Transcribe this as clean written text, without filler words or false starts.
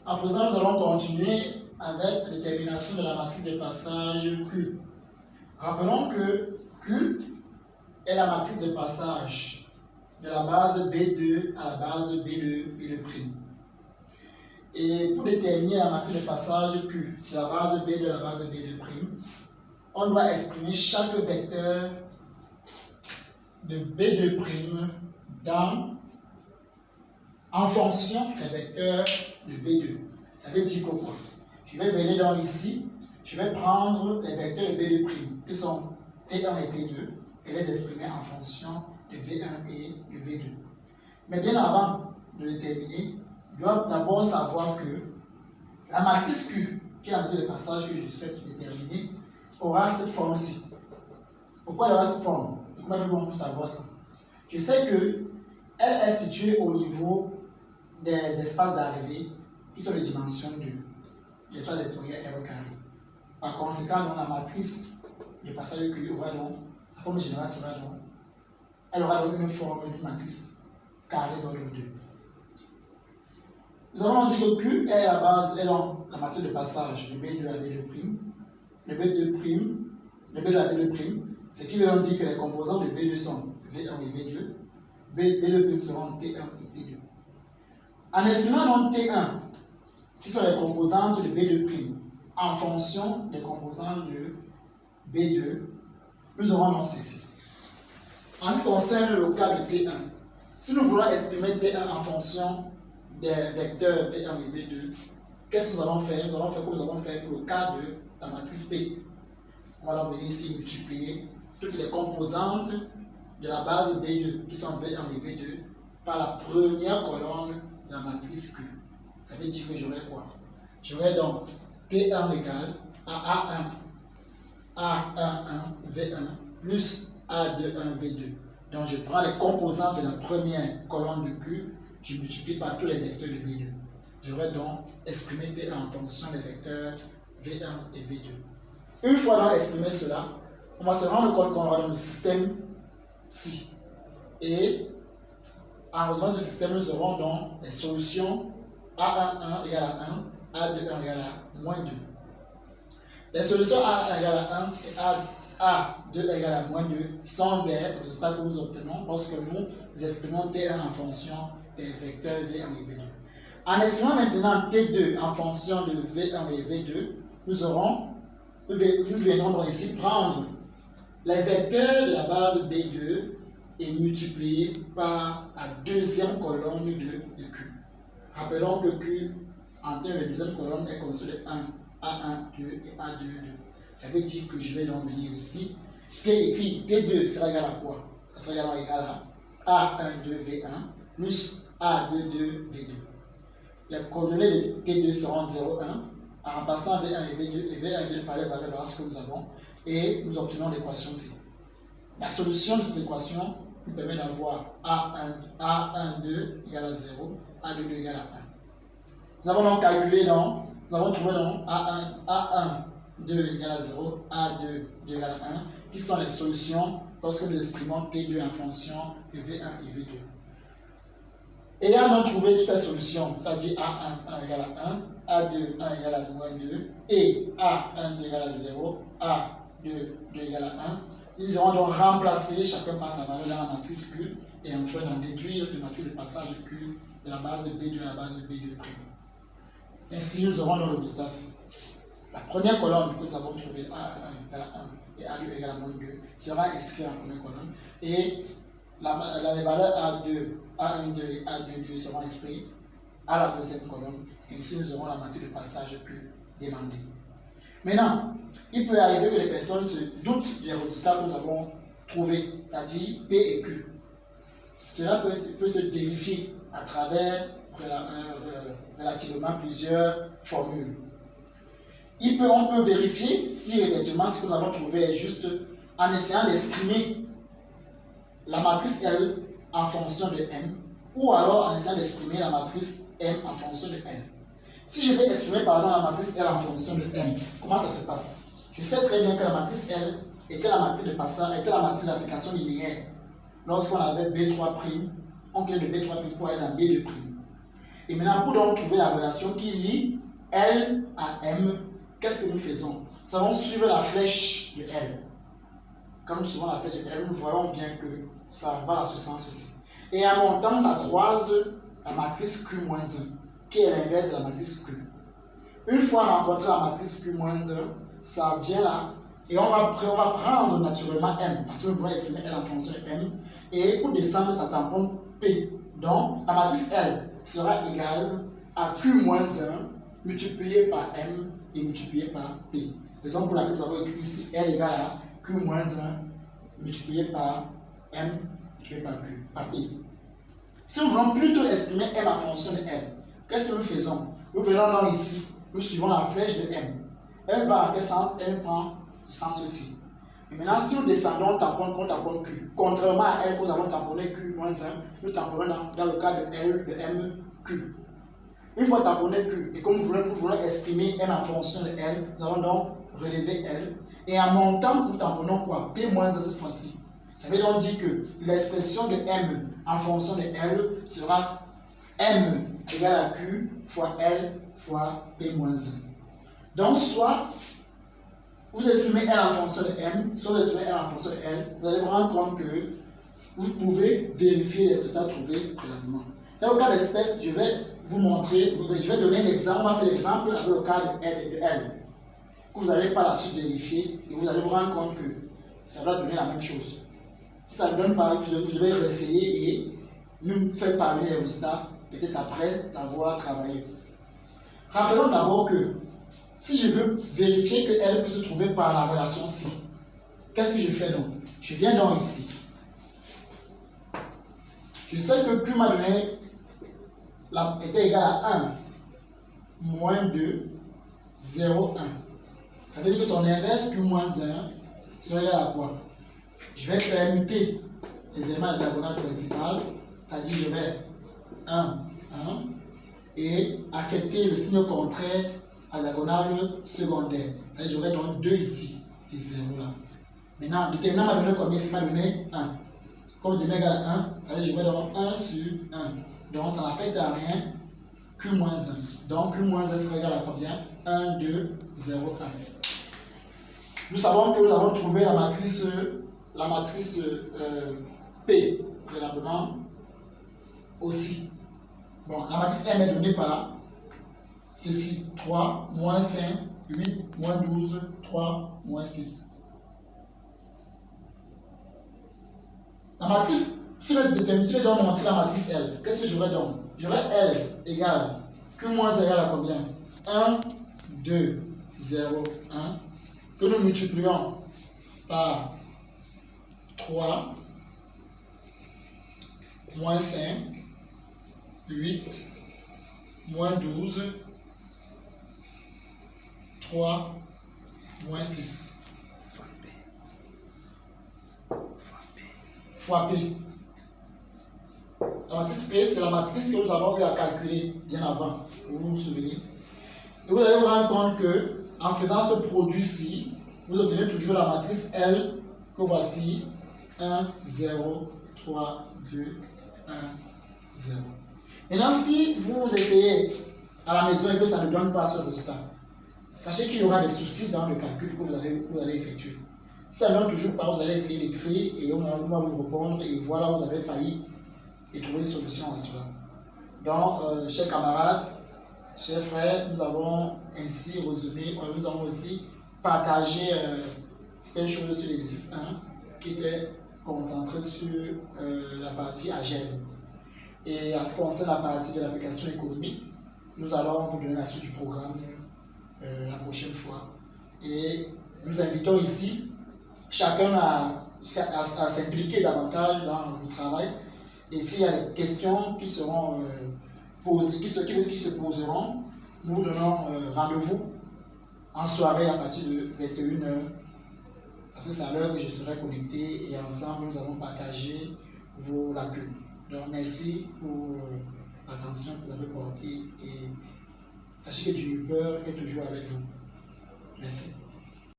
À présent, nous allons continuer avec la détermination de la matrice de passage Q. Rappelons que Q est la matrice de passage de la base B2 à la base B2 et le prime. Et pour déterminer la matrice de passage Q de la base B2 à la base B2', on doit exprimer chaque vecteur de B2' en fonction des vecteurs de B2. Ça veut dire quoi? Je vais venir dans ici, je vais prendre les vecteurs de B2' qui sont T1 et T2 et les exprimer en fonction de V1 et de V2. Mais bien avant de déterminer, je dois d'abord savoir que la matrice Q, qui est la matrice de passage que je souhaite déterminer, aura cette forme-ci. Pourquoi elle aura cette forme? Comment on peut savoir ça? Je sais que elle est située au niveau des espaces d'arrivée qui sont de dimension 2. L'espace vectoriel R carré. Par conséquent, dans la matrice de passage Q aura donc, sa forme générale sera donc, elle aura donc une forme d'une matrice carrée dans le 2. Nous avons dit que Q est la base, est donc la matrice de passage de B2 à B2'. Le B2 à B2', ce qui veut dire que les composants de B2 sont V1 et V2. B2' seront T1 et T2. En exprimant donc T1, qui sont les composantes de B2', en fonction des composantes de B2, nous aurons donc ceci. En ce qui concerne le cas de T1, si nous voulons exprimer T1 en fonction des vecteurs V1 et V2, qu'est-ce que nous allons faire? Nous allons faire comme nous avons fait pour le cas de la matrice P. On va donc venir ici multiplier toutes les composantes de la base B2 qui sont V1 et V2 par la première colonne de la matrice Q. Ça veut dire que j'aurai quoi? J'aurai donc T1 égale à A11 V1 plus A21 V2. Donc je prends les composantes de la première colonne de Q, je multiplie par tous les vecteurs de V2. J'aurai donc exprimé T1 en fonction des vecteurs V1 et V2. Une fois donc exprimé cela, on va se rendre compte qu'on aura dans le système ci. Et en résolution de ce système, nous aurons donc les solutions A11 égale à 1, A21 égale à moins 2. Les solutions A1 égale à 1 et A2 égale à moins 2 sont les résultats que nous obtenons lorsque nous exprimons T1 en fonction des vecteurs V1 et V2. En exprimant maintenant T2 en fonction de V1 et V2, nous viendrons donc ici prendre les vecteurs de la base B2 et multiplier par la deuxième colonne de Q. Rappelons que Q, en termes de deuxième colonne, est constitué de 1, A1, 2 et A2, 2. Ça veut dire que je vais donc venir ici. T écrit T2 sera égal à quoi? Ça sera égal à A1, 2, V1 plus A2, 2, V2. Les coordonnées de T2 seront 0, 1. En remplaçant V1 et V2, et V1 et V2 par les valeurs de race que nous avons, et nous obtenons l'équation C. La solution de cette équation nous permet d'avoir A1, 2 égale à 0, A2, 2 égale à 1. Nous avons donc calculé, nous avons trouvé donc A1, 2 égale à 0, A2, 2 égale à 1, qui sont les solutions lorsque nous exprimons T2 en fonction de V1 et V2. Ayant donc trouvé toutes ces solutions, c'est-à-dire A1, 1 égale à 1, A2, 1 égale à moins 2, et A1, 2 égale à 0, A2, 2 égale à 1, nous aurons donc remplacé chacun par sa valeur dans la matrice Q, et enfin d'en déduire la matrice de passage Q de la base B2 à la base B2'. Ainsi, nous aurons le résultat. La première colonne que nous avons trouvée, A1 égale à 1 et A2 égale à moins 2, sera inscrite en première colonne, et les valeurs A2, A1, 2 et A2, 2 seront inscrites à la deuxième colonne. Et ici, nous aurons la matrice de passage Q demandée. Maintenant, il peut arriver que les personnes se doutent des résultats que nous avons trouvés, c'est-à-dire P et Q. Cela peut se vérifier à travers relativement plusieurs formules. On peut vérifier si effectivement ce que nous avons trouvé est juste en essayant d'exprimer la matrice L en fonction de M, ou alors en essayant d'exprimer la matrice M en fonction de N. Si je vais exprimer par exemple la matrice L en fonction de M, comment ça se passe? Je sais très bien que la matrice L était la matrice de passage, était la matrice d'application linéaire. Lorsqu'on avait B3', on crée de B3' pour aller dans B2'. Et maintenant, pour donc trouver la relation qui lie L à M, qu'est-ce que nous faisons? Nous allons suivre la flèche de L. Quand nous suivons la flèche de L, nous voyons bien que ça va dans ce sens-ci. Et en montant, ça croise la matrice Q-1, qui est l'inverse de la matrice Q. Une fois rencontré la matrice Q-1, ça vient là, et on va prendre naturellement M, parce que nous voulons exprimer L en fonction de M, et pour descendre, ça tamponne P. Donc, la matrice L sera égale à Q-1 multiplié par M et multiplié par P. Raison pour laquelle nous avons écrit ici L égale à Q-1 multiplié par M multiplié par P. Si nous voulons plutôt exprimer M en fonction de L, qu'est-ce que nous faisons? Nous venons donc ici, nous suivons la flèche de M. Elle va dans quel sens? Elle prend le sens aussi. Et maintenant, si nous descendons, on tamponne Q. Contrairement à L, que nous avons tamponné Q-1, nous tamponnons dans le cas de L, de M, Q. Une fois tamponné Q, et comme nous voulons exprimer M en fonction de L, nous allons donc relever L. Et en montant, nous tamponnons quoi? P- cette fois-ci. Ça veut donc dire que l'expression de M en fonction de L sera M égale à Q fois L fois P-1. Donc, soit vous exprimez L en fonction de M, soit vous exprimez L en fonction de L, vous allez vous rendre compte que vous pouvez vérifier les résultats trouvés préalablement. Dans le cas d'espèce, je vais vous montrer, je vais donner l'exemple, on va faire l'exemple avec le cas de L, que vous allez par la suite vérifier et vous allez vous rendre compte que ça va donner la même chose. Si ça ne donne pas, vous devez réessayer et nous faire parler les résultats, peut-être après avoir travaillé. Rappelons d'abord que si je veux vérifier que L peut se trouver par la relation C, qu'est-ce que je fais donc? Je viens donc ici. Je sais que Q m'a donné était égal à 1 moins 2, 0, 1. Ça veut dire que son inverse Q-1 sera égal à quoi? Je vais permuter les éléments de la diagonale principale, c'est-à-dire je vais 1, 1, et affecter le signe contraire à la diagonale secondaire. C'est-à-dire j'aurai donc 2 ici et 0 là. Maintenant, le déterminant m'a donné combien? Il m'a donné 1. Comme je mets égal à 1, ça veut dire que j'aurai donc 1 sur 1. Donc ça n'affecte à rien Q-1. Donc Q-1 sera égal à combien? 1, 2, 0, 1. Nous savons que nous avons trouvé la matrice P, préalablement aussi. Bon, la matrice M est donnée par ceci, 3, moins 5, 8, moins 12, 3, moins 6. La matrice, si je dois montrer la matrice L, qu'est-ce que j'aurai donc? J'aurai L égale, Q moins égale à combien? 1, 2, 0, 1, que nous multiplions par 3, moins 5, 8, moins 12, 3, moins 6. Fois P. La matrice P, c'est la matrice que nous avons eu à calculer bien avant, vous vous souvenez. Et vous allez vous rendre compte que, en faisant ce produit-ci, vous obtenez toujours la matrice L, que voici 1, 0, 3, 2, 1, 0. Maintenant, si vous essayez à la maison et que ça ne donne pas ce résultat, sachez qu'il y aura des soucis dans le calcul que vous allez effectuer. Si ça ne donne toujours pas, vous allez essayer d'écrire et on va vous répondre et voilà, vous avez failli et trouver une solution à cela. Donc, chers camarades, chers frères, nous avons ainsi résumé, nous avons aussi partagé certaines choses sur l'exercice 1 qui était concentré sur la partie algèbre. Et en ce qui concerne la partie de l'application économique, nous allons vous donner la suite du programme la prochaine fois. Et nous invitons ici chacun à s'impliquer davantage dans le travail. Et s'il y a des questions qui seront posées, qui se poseront, nous vous donnons rendez-vous en soirée à partir de 21h. Parce que c'est à l'heure que je serai connecté et ensemble nous allons partager vos lacunes. Donc merci pour l'attention que vous avez portée et sachez que Juniper est toujours avec vous. Merci.